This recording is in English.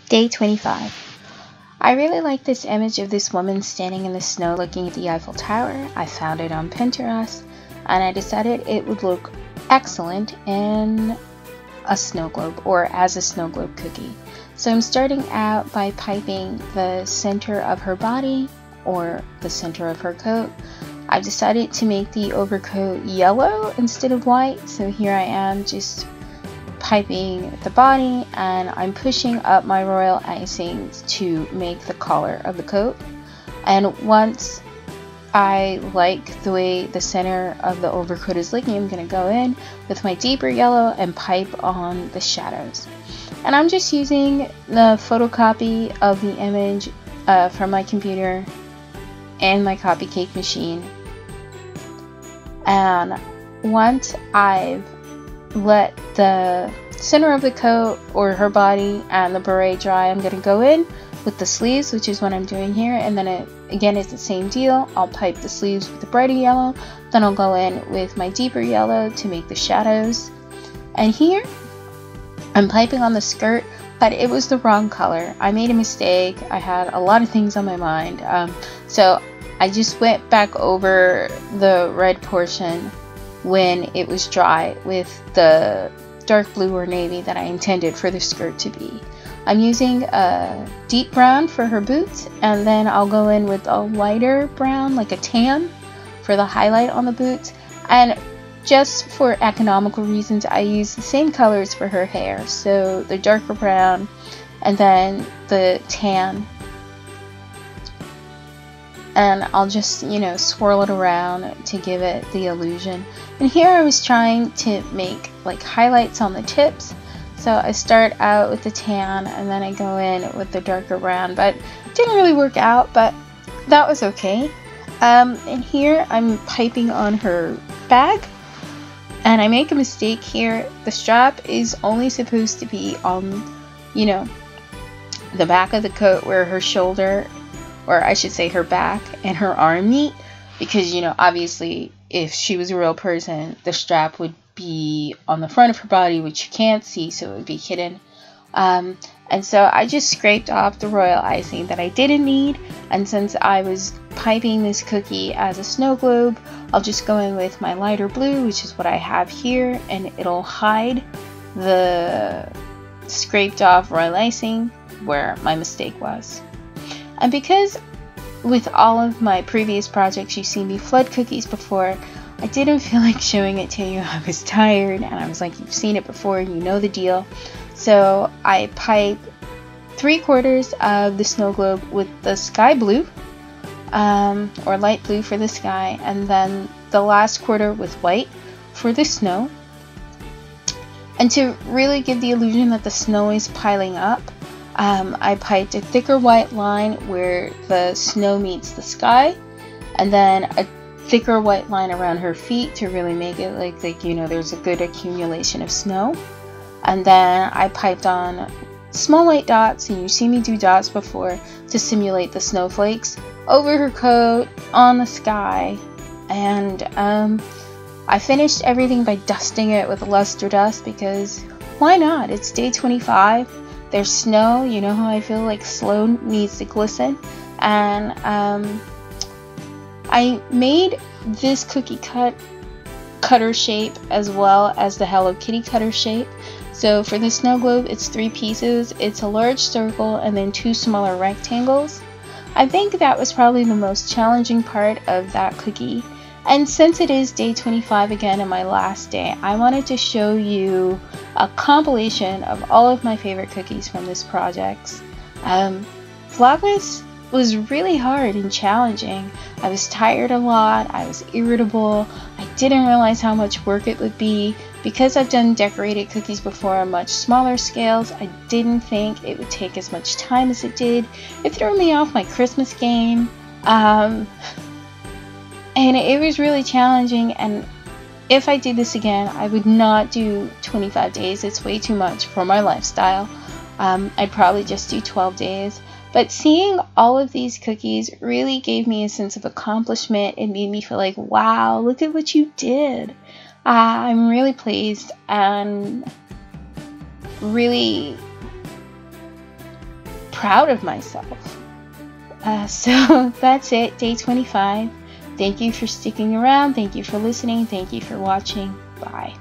Day 25. I really like this image of this woman standing in the snow looking at the Eiffel Tower. I found it on Pinterest and I decided it would look excellent in a snow globe or as a snow globe cookie. So I'm starting out by piping the center of her body or the center of her coat. I've decided to make the overcoat yellow instead of white, so here I am just piping the body, and I'm pushing up my royal icing to make the collar of the coat. And once I like the way the center of the overcoat is looking, I'm going to go in with my deeper yellow and pipe on the shadows. And I'm just using the photocopy of the image from my computer and my Kopy cake machine. And once I've let the center of the coat or her body and the beret dry, I'm going to go in with the sleeves, which is what I'm doing here, and then again it's the same deal. I'll pipe the sleeves with the brighter yellow, then I'll go in with my deeper yellow to make the shadows. And here I'm piping on the skirt, but it was the wrong color. I made a mistake. I had a lot of things on my mind, so I just went back over the red portion when it was dry with the dark blue or navy that I intended for the skirt to be. I'm using a deep brown for her boots, and then I'll go in with a lighter brown, like a tan, for the highlight on the boots. And just for economical reasons, I use the same colors for her hair, so the darker brown and then the tan. And I'll just, swirl it around to give it the illusion. And here I was trying to make like highlights on the tips. So I start out with the tan and then I go in with the darker brown, but it didn't really work out, but that was okay. And here I'm piping on her bag, and I make a mistake here. The strap is only supposed to be on, the back of the coat where her shoulder, or I should say her back and her arm meet, because obviously if she was a real person, the strap would be on the front of her body, which you can't see, so it would be hidden. And so I just scraped off the royal icing that I didn't need, and since I was piping this cookie as a snow globe, I'll just go in with my lighter blue, which is what I have here, and it'll hide the scraped off royal icing where my mistake was. And because with all of my previous projects you've seen me flood cookies before, I didn't feel like showing it to you. I was tired and I was like, you've seen it before, you know the deal. So I pipe 3/4 of the snow globe with the sky blue, or light blue for the sky, and then the last quarter with white for the snow. And to really give the illusion that the snow is piling up, I piped a thicker white line where the snow meets the sky, and then a thicker white line around her feet to really make it like there's a good accumulation of snow. And then I piped on small white dots, and you've seen me do dots before, to simulate the snowflakes over her coat, on the sky. And I finished everything by dusting it with luster dust, because why not? It's day 25. There's snow, you know how I feel like snow needs to glisten. And I made this cookie cutter shape as well as the Hello Kitty cutter shape. So for the snow globe, it's 3 pieces. It's a large circle and then 2 smaller rectangles. I think that was probably the most challenging part of that cookie. And since it is day 25 again and my last day, I wanted to show you a compilation of all of my favorite cookies from this project. Vlogmas was really hard and challenging. I was tired a lot, I was irritable, I didn't realize how much work it would be. Because I've done decorated cookies before on much smaller scales, I didn't think it would take as much time as it did. It threw me off my Christmas game. And it was really challenging, and if I did this again, I would not do 25 days. It's way too much for my lifestyle. I'd probably just do 12 days. But seeing all of these cookies really gave me a sense of accomplishment. It made me feel like, wow, look at what you did. I'm really pleased and really proud of myself. So that's it, day 25. Thank you for sticking around. Thank you for listening. Thank you for watching. Bye.